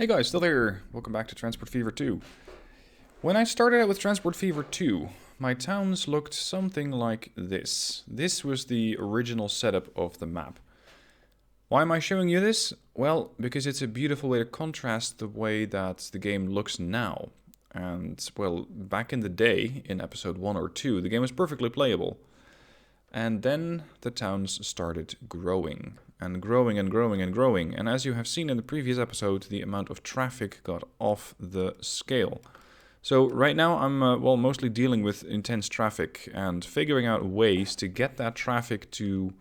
Hey guys, still here. Welcome back to Transport Fever 2. When I started out with Transport Fever 2, my towns looked something like this. This was the original setup of the map. Why am I showing you this? Well, because it's a beautiful way to contrast the way that the game looks now. And, well, back in the day, in episode 1 or 2, the game was perfectly playable. And then the towns started growing. And growing and growing and growing. And as you have seen in the previous episode, the amount of traffic got off the scale. So right now I'm mostly dealing with intense traffic and figuring out ways to get that traffic to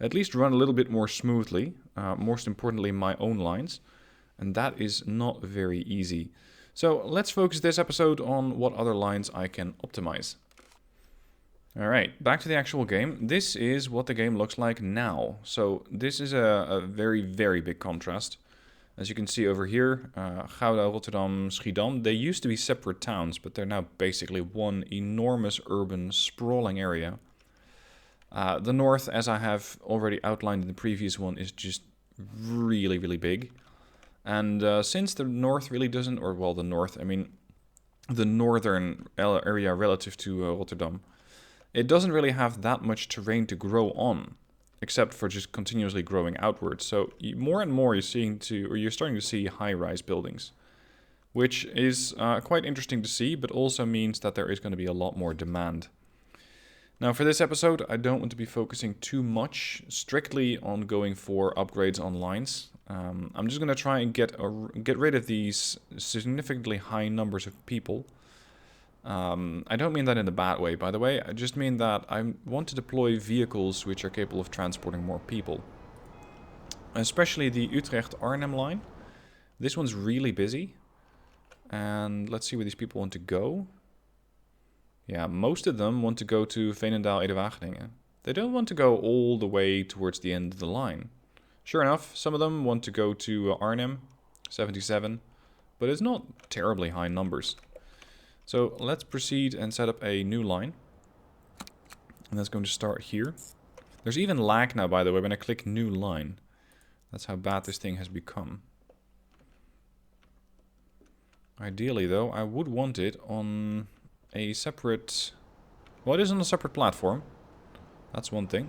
at least run a little bit more smoothly. Most importantly, my own lines. And that is not very easy. So let's focus this episode on what other lines I can optimize. Alright, back to the actual game. This is what the game looks like now. So this is a very, very big contrast. As you can see over here, Gouda, Rotterdam, Schiedam, they used to be separate towns, but they're now basically one enormous urban sprawling area. The north, as I have already outlined in the previous one, is just really, really big. And since the north really doesn't, or well, the northern area relative to Rotterdam, it doesn't really have that much terrain to grow on, except for just continuously growing outwards. So more and more you're starting to see high-rise buildings, which is quite interesting to see, but also means that there is going to be a lot more demand. Now for this episode, I don't want to be focusing too much strictly on going for upgrades on lines. I'm just going to try and get rid of these significantly high numbers of people. I don't mean that in a bad way, by the way. I just mean that I want to deploy vehicles which are capable of transporting more people. Especially the Utrecht-Arnhem line. This one's really busy. And let's see where these people want to go. Yeah, most of them want to go to Veenendaal-Ede-Wageningen. They don't want to go all the way towards the end of the line. Sure enough, some of them want to go to Arnhem, 77. But it's not terribly high numbers. So let's proceed and set up a new line. And that's going to start here. There's even lag now, by the way, when I click new line. That's how bad this thing has become. Ideally, though, I would want it on a separate... Well, it is on a separate platform. That's one thing.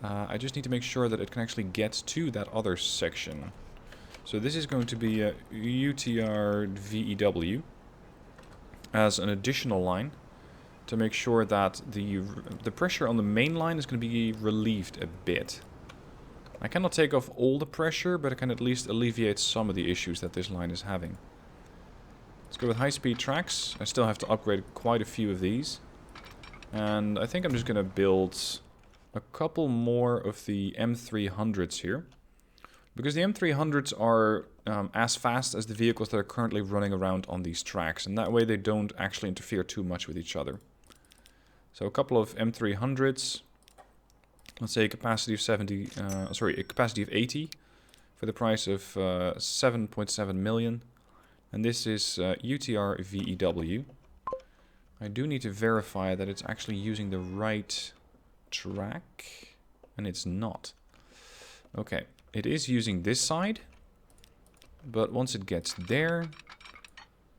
I just need to make sure that it can actually get to that other section. So this is going to be a UTR VEW. As an additional line to make sure that the pressure on the main line is going to be relieved a bit. I cannot take off all the pressure, but I can at least alleviate some of the issues that this line is having. Let's go with high-speed tracks. I still have to upgrade quite a few of these. And I think I'm just going to build a couple more of the M300s here. Because the M300s are as fast as the vehicles that are currently running around on these tracks. And that way they don't actually interfere too much with each other. So a couple of M300s. Let's say a capacity of 80 for the price of 7.7 million. And this is UTR VEW. I do need to verify that it's actually using the right track. And it's not. Okay. It is using this side, but once it gets there,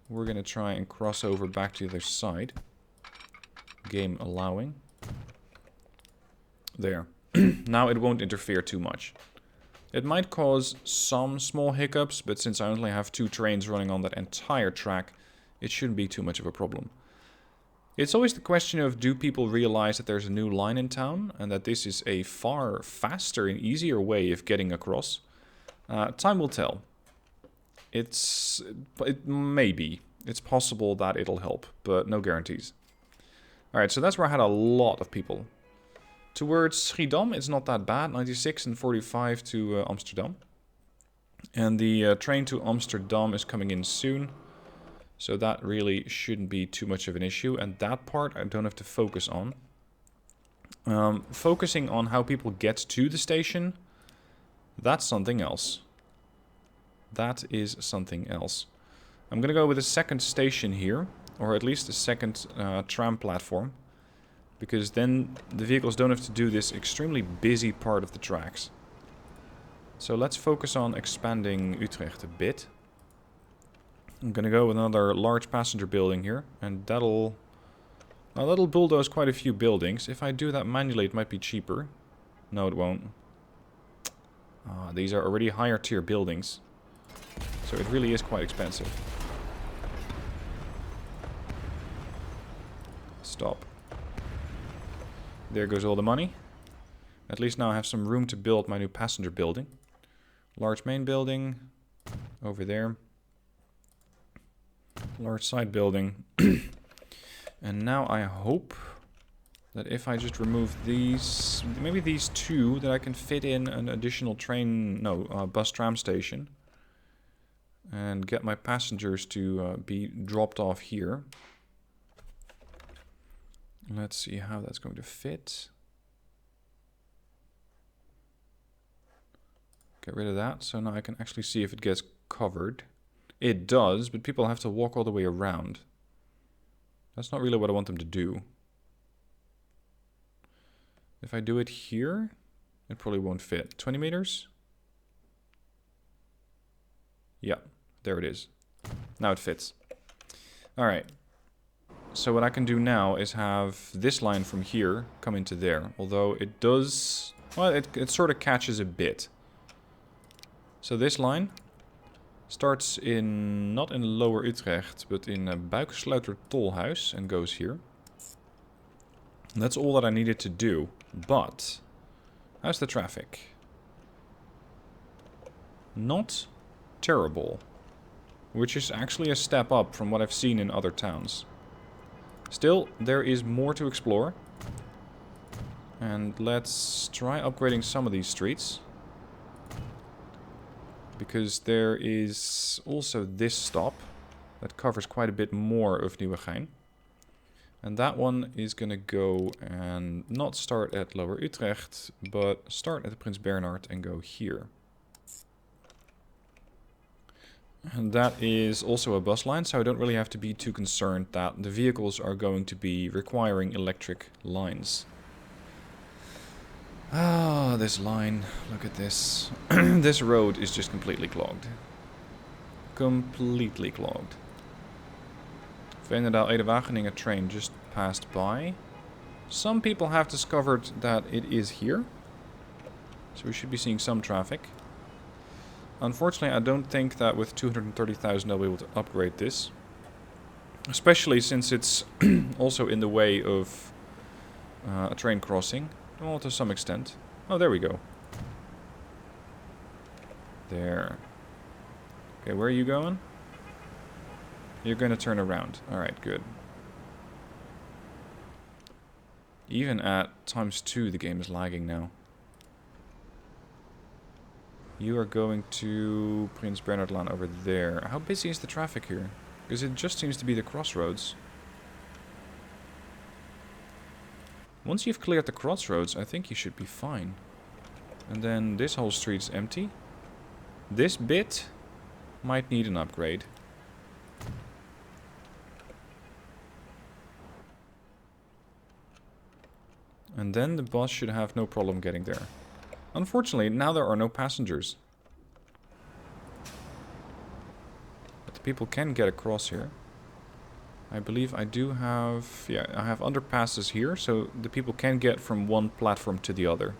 we're going to try and cross over back to the other side. Game allowing. There. Now it won't interfere too much. It might cause some small hiccups, but since I only have 2 trains running on that entire track, it shouldn't be too much of a problem. It's always the question of, do people realize that there's a new line in town and that this is a far faster and easier way of getting across? Time will tell. It may be. It's possible that it'll help, but no guarantees. Alright, so that's where I had a lot of people. Towards Schiedam, it's not that bad. 96 and 45 to Amsterdam. And the train to Amsterdam is coming in soon. So that really shouldn't be too much of an issue. And that part I don't have to focus on. Focusing on how people get to the station, that's something else. That is something else. I'm going to go with a second station here. Or at least a second tram platform. Because then the vehicles don't have to do this extremely busy part of the tracks. So let's focus on expanding Utrecht a bit. I'm gonna go with another large passenger building here, and that'll bulldoze quite a few buildings. If I do that manually, it might be cheaper. No, it won't. These are already higher tier buildings, so it really is quite expensive. Stop. There goes all the money. At least now I have some room to build my new passenger building. Large main building over there. Large side building. And now I hope that if I just remove these, maybe these two, that I can fit in an additional bus tram station. And get my passengers to be dropped off here. Let's see how that's going to fit. Get rid of that, so now I can actually see if it gets covered. It does, but people have to walk all the way around. That's not really what I want them to do. If I do it here, it probably won't fit. 20 meters? Yeah, there it is. Now it fits. Alright. So what I can do now is have this line from here come into there. Although it does... Well, it sort of catches a bit. So this line starts in... not in Lower Utrecht, but in Buiksluiter Tolhuis and goes here. And that's all that I needed to do. But... how's the traffic? Not terrible. Which is actually a step up from what I've seen in other towns. Still, there is more to explore. And let's try upgrading some of these streets. Because there is also this stop that covers quite a bit more of Nieuwegein. And that one is going to go and not start at Lower Utrecht, but start at the Prins Bernhard and go here. And that is also a bus line, so I don't really have to be too concerned that the vehicles are going to be requiring electric lines. Ah, this line. Look at this. This road is just completely clogged. Completely clogged. Veenendaal-Ede-Wageningen train just passed by. Some people have discovered that it is here. So we should be seeing some traffic. Unfortunately, I don't think that with 230,000 I'll be able to upgrade this. Especially since it's also in the way of a train crossing. Well, to some extent. Oh, there we go. There. Okay, where are you going? You're going to turn around. Alright, good. Even at ×2 the game is lagging now. You are going to Prins Bernhardlaan over there. How busy is the traffic here? Because it just seems to be the crossroads. Once you've cleared the crossroads, I think you should be fine. And then this whole street's empty. This bit might need an upgrade. And then the bus should have no problem getting there. Unfortunately, now there are no passengers. But the people can get across here. I believe I do have... yeah, I have underpasses here, so the people can get from one platform to the other.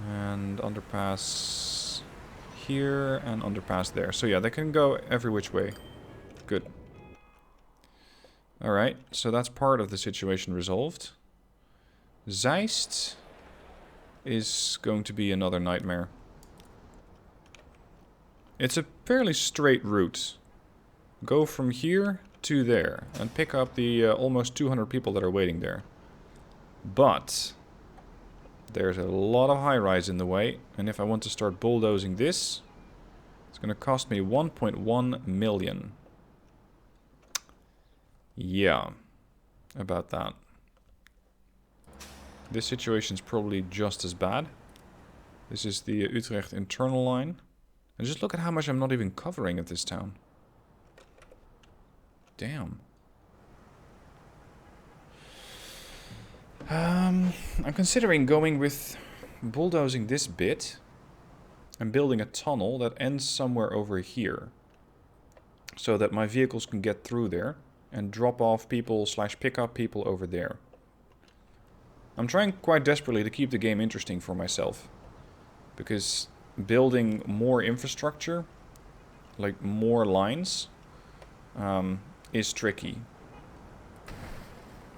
And underpass here and underpass there. So yeah, they can go every which way. Good. Alright, so that's part of the situation resolved. Zeist is going to be another nightmare. It's a fairly straight route. Go from here to there and pick up the almost 200 people that are waiting there. But there's a lot of high-rise in the way, and if I want to start bulldozing this, it's going to cost me 1.1 million. Yeah, about that. This situation's probably just as bad. This is the Utrecht internal line. And just look at how much I'm not even covering at this town. Damn. I'm considering going with bulldozing this bit and building a tunnel that ends somewhere over here, so that my vehicles can get through there and drop off people / pick up people over there. I'm trying quite desperately to keep the game interesting for myself, because building more infrastructure, like more lines, is tricky.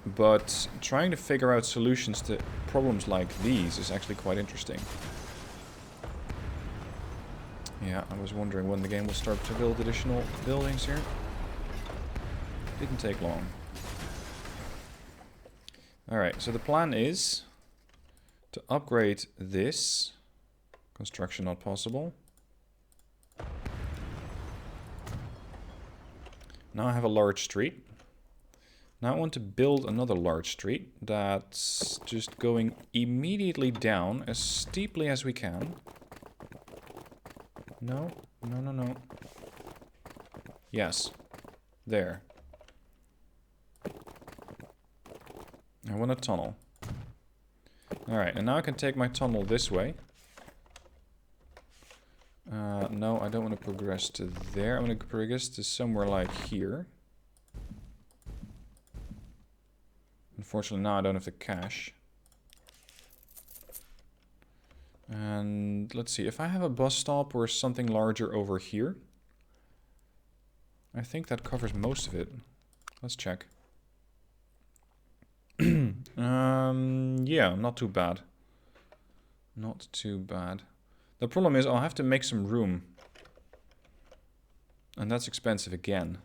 But trying to figure out solutions to problems like these is actually quite interesting. Yeah, I was wondering when the game will start to build additional buildings here. Didn't take long. Alright, so the plan is to upgrade this. Construction not possible. Now I have a large street. Now I want to build another large street that's just going immediately down as steeply as we can. No, no, no, no. Yes. There. I want a tunnel. Alright, and now I can take my tunnel this way. No, I don't want to progress to there. I want to progress to somewhere like here. Unfortunately, now I don't have the cash. And let's see, if I have a bus stop or something larger over here, I think that covers most of it. Let's check. Yeah, not too bad. Not too bad. The problem is I'll have to make some room. And that's expensive again.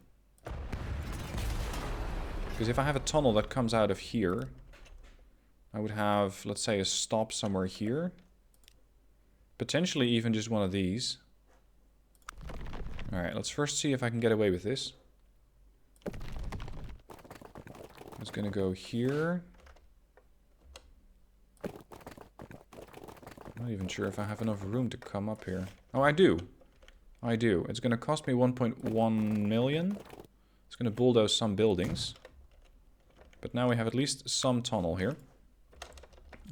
Because if I have a tunnel that comes out of here, I would have, let's say, a stop somewhere here. Potentially even just one of these. Alright, let's first see if I can get away with this. It's gonna go here. I'm not even sure if I have enough room to come up here. Oh, I do. I do. It's gonna cost me 1.1 million. It's gonna bulldoze some buildings. But now we have at least some tunnel here.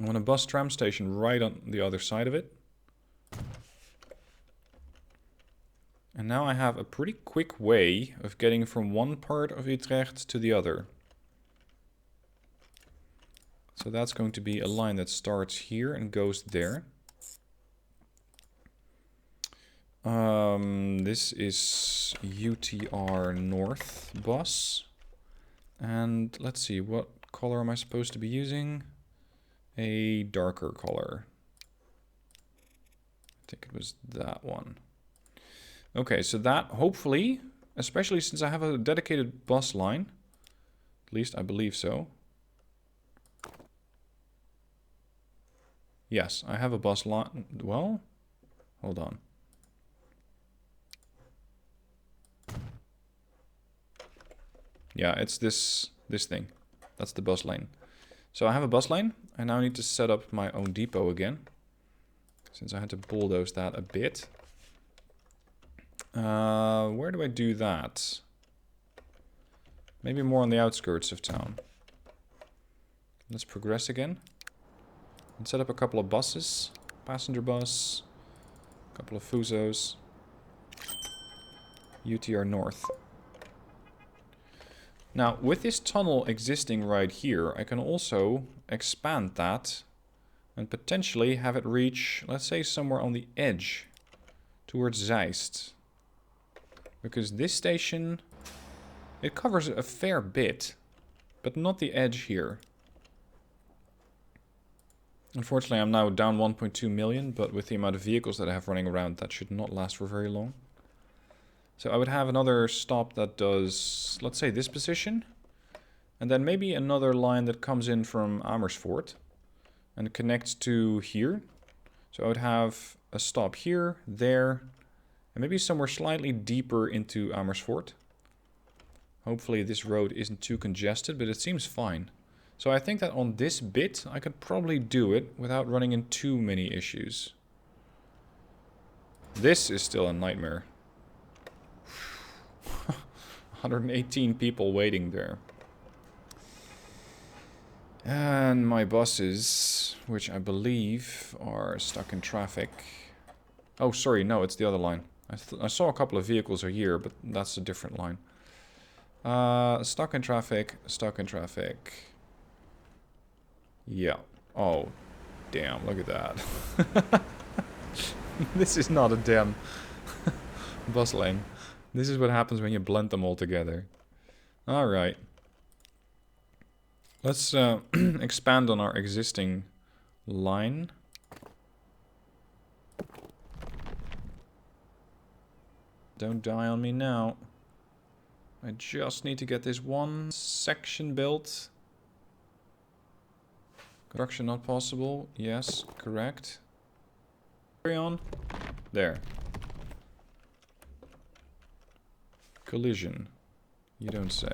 I want a bus tram station right on the other side of it. And now I have a pretty quick way of getting from one part of Utrecht to the other. So that's going to be a line that starts here and goes there. This is UTR North bus. And let's see, what color am I supposed to be using? A darker color. I think it was that one. Okay, so that hopefully, especially since I have a dedicated bus line, at least I believe so. Yes, I have a bus line. Well, hold on. Yeah, it's this thing. That's the bus lane. So I have a bus lane. I now need to set up my own depot again, since I had to bulldoze that a bit. Where do I do that? Maybe more on the outskirts of town. Let's progress again. And set up a couple of buses. Passenger bus. A couple of Fuzos. UTR North. Now, with this tunnel existing right here, I can also expand that and potentially have it reach, let's say, somewhere on the edge towards Zeist. Because this station, it covers a fair bit, but not the edge here. Unfortunately, I'm now down 1.2 million, but with the amount of vehicles that I have running around, that should not last for very long. So I would have another stop that does, let's say, this position. And then maybe another line that comes in from Amersfoort and connects to here. So I would have a stop here, there, and maybe somewhere slightly deeper into Amersfoort. Hopefully this road isn't too congested, but it seems fine. So I think that on this bit, I could probably do it without running into too many issues. This is still a nightmare. 118 people waiting there. And my buses... which I believe are stuck in traffic. Oh, sorry, no, it's the other line. I saw a couple of vehicles are here, but that's a different line. Stuck in traffic, stuck in traffic. Yeah. Oh, damn, look at that. This is not a damn bus lane. This is what happens when you blend them all together. Alright. Let's expand on our existing line. Don't die on me now. I just need to get this one section built. Construction not possible. Yes, correct. Carry on. There. Collision. You don't say.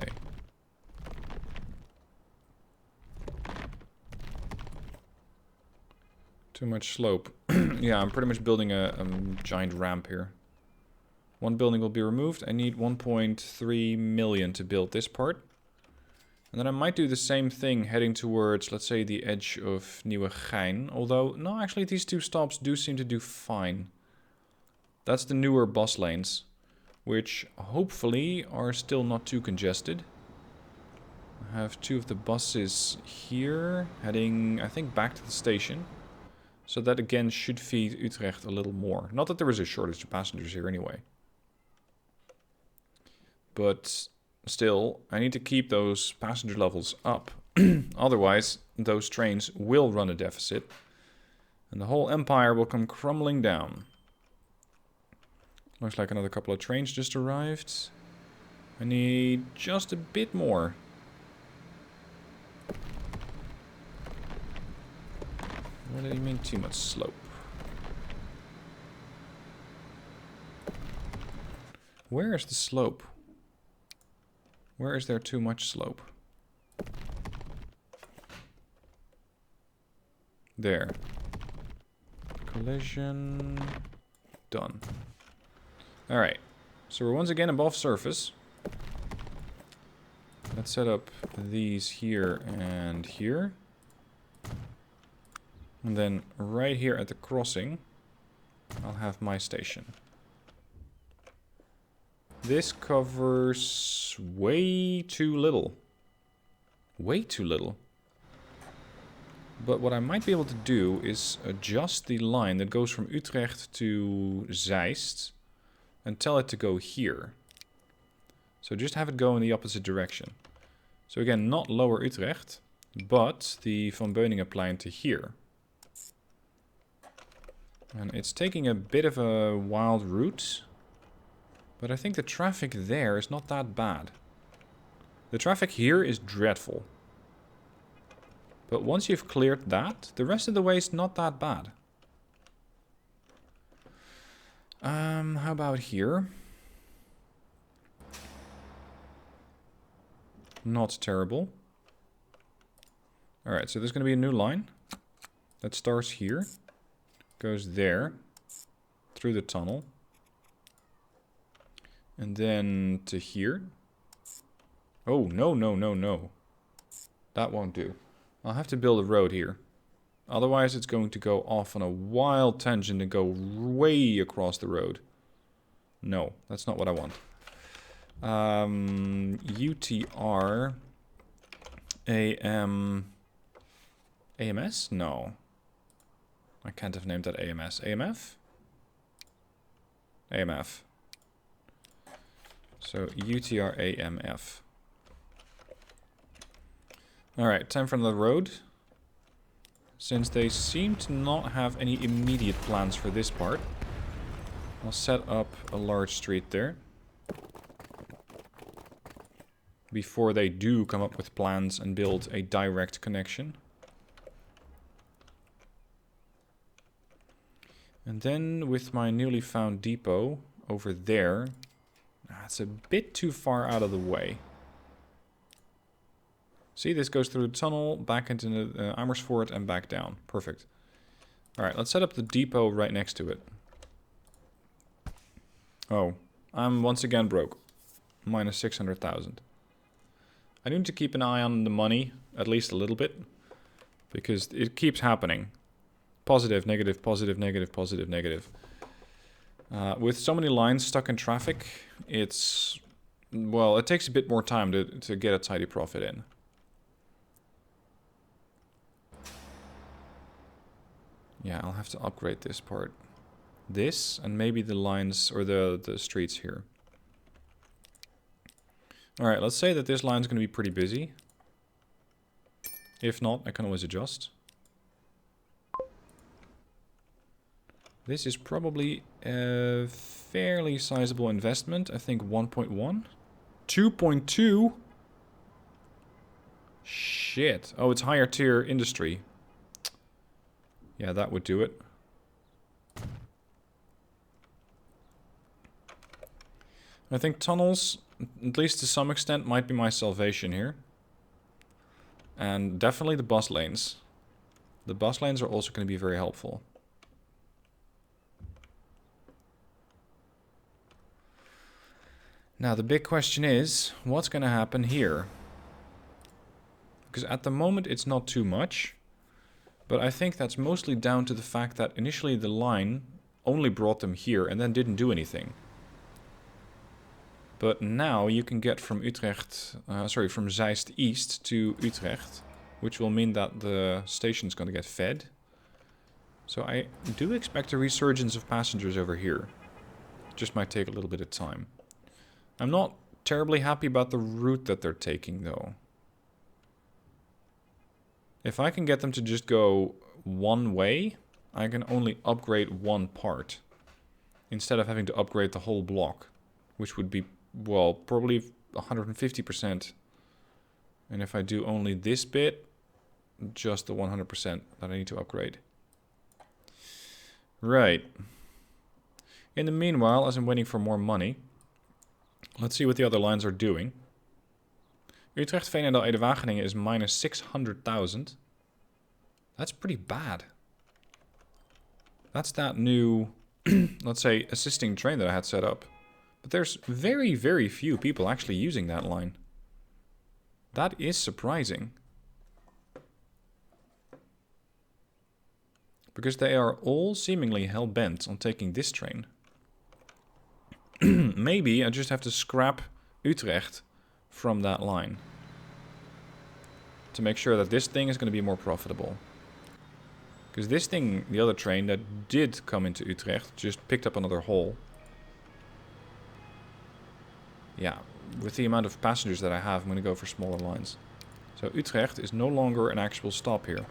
Too much slope. Yeah, I'm pretty much building a giant ramp here. One building will be removed. I need 1.3 million to build this part. And then I might do the same thing heading towards, let's say, the edge of Nieuwegein. Although, no, actually these two stops do seem to do fine. That's the newer bus lanes, which hopefully are still not too congested. I have two of the buses here, heading, I think, back to the station. So that again should feed Utrecht a little more. Not that there is a shortage of passengers here anyway. But still, I need to keep those passenger levels up. Otherwise, those trains will run a deficit. And the whole empire will come crumbling down. Looks like another couple of trains just arrived. I need just a bit more. What do you mean too much slope? Where is the slope? Where is there too much slope? There. Collision. Done. Alright. So we're once again above surface. Let's set up these here and here. And then right here at the crossing, I'll have my station. This covers way too little. Way too little. But what I might be able to do is adjust the line that goes from Utrecht to Zeist and tell it to go here. So just have it go in the opposite direction. So again, not lower Utrecht, but the Van Beuningenplein to here. And it's taking a bit of a wild route. But I think the traffic there is not that bad. The traffic here is dreadful. But once you've cleared that, the rest of the way is not that bad. How about here? Not terrible. Alright, so there's going to be a new line. That starts here. Goes there. Through the tunnel. And then to here. Oh, no, no, no, no. That won't do. I'll have to build a road here. Otherwise it's going to go off on a wild tangent and go way across the road. No, that's not what I want. UTR AMS? No. I can't have named that AMS. AMF? AMF. So UTR AMF. Alright, time for another road. Since they seem to not have any immediate plans for this part, I'll set up a large street there. Before they do come up with plans and build a direct connection. And then with my newly found depot over there, it's a bit too far out of the way. See, this goes through the tunnel, back into the Amersfoort and back down. Perfect. Alright, let's set up the depot right next to it. Oh, I'm once again broke. Minus 600,000. I need to keep an eye on the money, at least a little bit. Because it keeps happening. Positive, negative, positive, negative, positive, negative. With so many lines stuck in traffic, it's... Well, it takes a bit more time to get a tidy profit in. Yeah, I'll have to upgrade this part. This, and maybe the lines, or the streets here. Alright, let's say that this line's going to be pretty busy. If not, I can always adjust. This is probably a fairly sizable investment. I think 1.1. 2.2? Shit. Oh, it's higher tier industry. Yeah, that would do it. I think tunnels, at least to some extent, might be my salvation here. And definitely the bus lanes. The bus lanes are also going to be very helpful. Now the big question is, what's going to happen here? Because at the moment it's not too much. But I think that's mostly down to the fact that initially the line only brought them here and then didn't do anything. But now you can get from from Zeist East to Utrecht, which will mean that the station's going to get fed. So I do expect a resurgence of passengers over here. Just might take a little bit of time. I'm not terribly happy about the route that they're taking, though. If I can get them to just go one way, I can only upgrade one part. Instead of having to upgrade the whole block. Which would be, well, probably 150%. And if I do only this bit, just the 100% that I need to upgrade. Right. In the meanwhile, as I'm waiting for more money, let's see what the other lines are doing. Utrecht, Veenendaal, Ede-Wageningen is minus 600,000. That's pretty bad. That's that new, let's say, assisting train that I had set up. But there's very, very few people actually using that line. That is surprising. Because they are all seemingly hell-bent on taking this train. Maybe I just have to scrap Utrecht from that line. To make sure that this thing is going to be more profitable. Because this thing, the other train that did come into Utrecht, just picked up another hole. Yeah, with the amount of passengers that I have, I'm going to go for smaller lines. So Utrecht is no longer an actual stop here.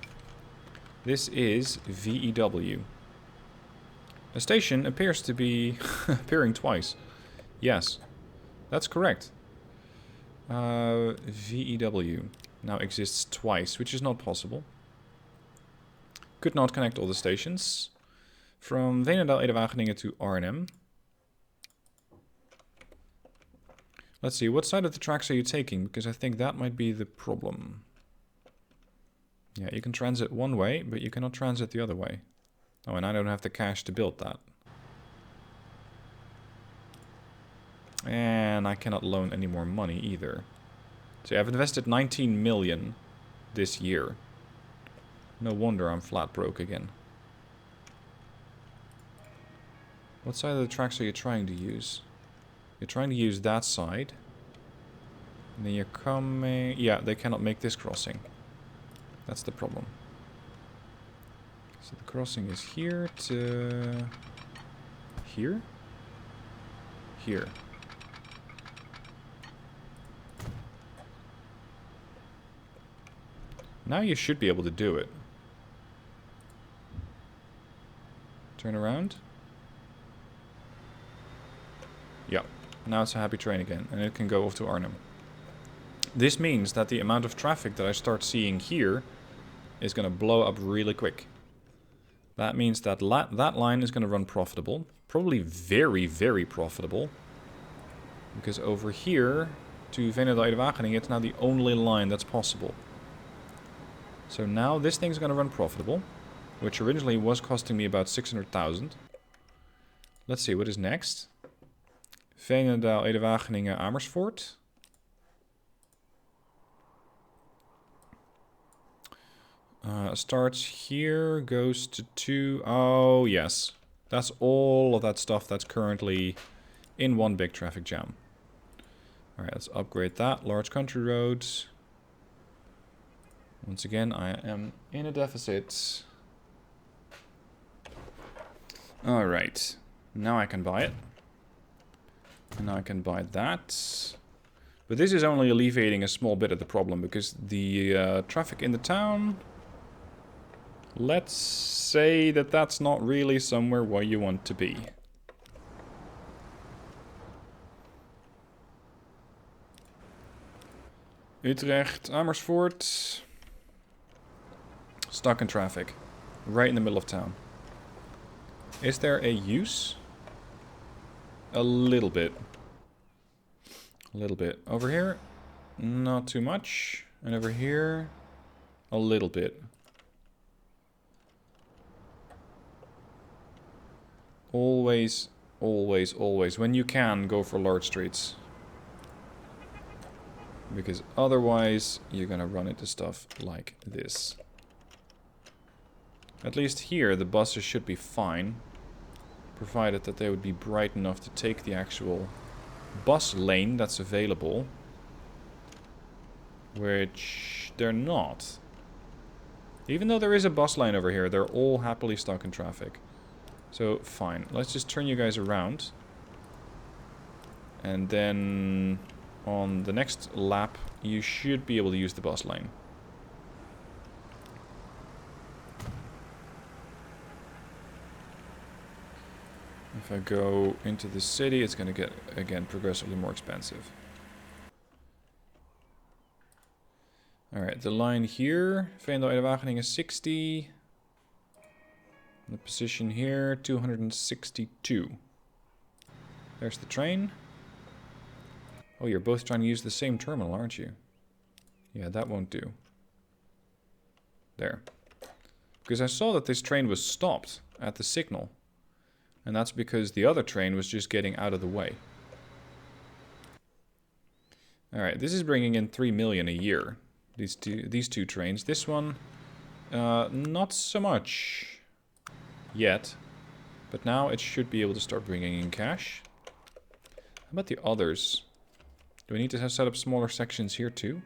This is VEW. A station appears to be appearing twice. Yes, that's correct. VEW now exists twice, which is not possible. Could not connect all the stations. From Veenendaal, Ede-Wageningen to Arnhem. Let's see, what side of the tracks are you taking? Because I think that might be the problem. Yeah, you can transit one way, but you cannot transit the other way. Oh, and I don't have the cash to build that. And I cannot loan any more money either. So I've invested 19 million this year. No wonder I'm flat broke again. What side of the tracks are you trying to use? You're trying to use that side. And then you're coming... Yeah, they cannot make this crossing. That's the problem. So the crossing is here to... Here? Here. Now you should be able to do it. Turn around. Yeah, now it's a happy train again, and it can go off to Arnhem. This means that the amount of traffic that I start seeing here is going to blow up really quick. That means that that line is going to run profitable. Probably very, very profitable. Because over here to Veenendaal, Ede-Wageningen, it's now the only line that's possible. So now this thing's going to run profitable, which originally was costing me about 600,000. Let's see, what is next? Veenendaal, Ede-Wageningen, Amersfoort. Starts here, goes to 2. Oh, yes. That's all of that stuff that's currently in one big traffic jam. Alright, let's upgrade that. Large country roads. Once again, I am in a deficit. Alright. Now I can buy it. And now I can buy that. But this is only alleviating a small bit of the problem, because the traffic in the town... Let's say that that's not really somewhere where you want to be. Utrecht, Amersfoort. Stuck in traffic. Right in the middle of town. Is there a use? A little bit. A little bit. Over here, not too much. And over here, a little bit. Always, always, always. When you can, go for large streets. Because otherwise, you're gonna run into stuff like this. At least here, the buses should be fine. Provided that they would be bright enough to take the actual bus lane that's available. Which they're not. Even though there is a bus lane over here, they're all happily stuck in traffic. So, fine. Let's just turn you guys around. And then on the next lap, you should be able to use the bus lane. If I go into the city, it's going to get, again, progressively more expensive. Alright, the line here, Veendel-Ede-Wageningen is 60. The position here, 262. There's the train. Oh, you're both trying to use the same terminal, aren't you? Yeah, that won't do. There. Because I saw that this train was stopped at the signal. And that's because the other train was just getting out of the way. Alright, this is bringing in 3 million a year. These two trains. This one, not so much yet. But now it should be able to start bringing in cash. How about the others? Do we need to have set up smaller sections here too?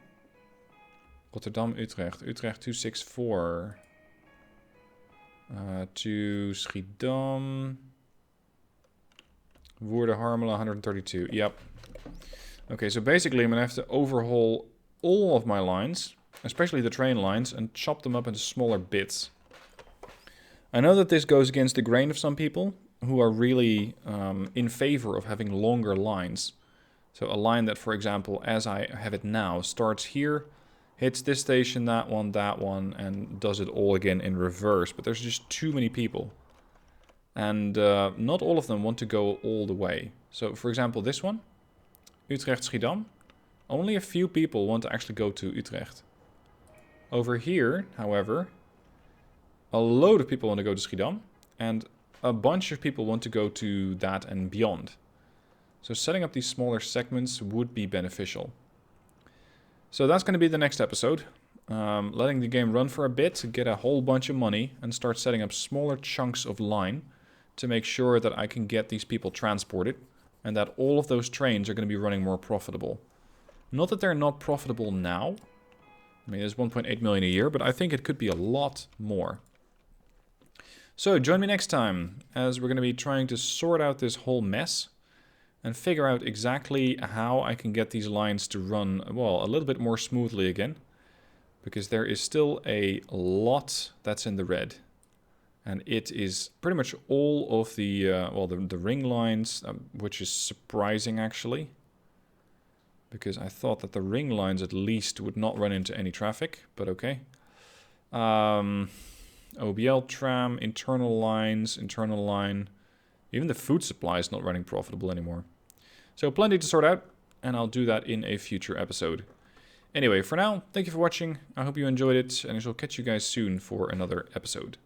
Rotterdam, Utrecht. Utrecht 264. To Schiedam. Woerden, Harmelen 132. Yep. Okay, so basically I'm going to have to overhaul all of my lines, especially the train lines, and chop them up into smaller bits. I know that this goes against the grain of some people who are really in favor of having longer lines. So a line that, for example, as I have it now, starts here, hits this station, that one, and does it all again in reverse. But there's just too many people. And not all of them want to go all the way. So, for example, this one, Utrecht-Schiedam, only a few people want to actually go to Utrecht. Over here, however, a load of people want to go to Schiedam, and a bunch of people want to go to that and beyond. So setting up these smaller segments would be beneficial. So that's going to be the next episode. Letting the game run for a bit, get a whole bunch of money, and start setting up smaller chunks of line to make sure that I can get these people transported, and that all of those trains are going to be running more profitable. Not that they're not profitable now. I mean, there's 1.8 million a year, but I think it could be a lot more. So join me next time, as we're going to be trying to sort out this whole mess and figure out exactly how I can get these lines to run, well, a little bit more smoothly again. Because there is still a lot that's in the red. And it is pretty much all of the, the ring lines, which is surprising actually. Because I thought that the ring lines at least would not run into any traffic, but okay. OBL tram, internal lines, internal line. Even the food supply is not running profitable anymore. So plenty to sort out, and I'll do that in a future episode. Anyway, for now, thank you for watching. I hope you enjoyed it, and I shall catch you guys soon for another episode.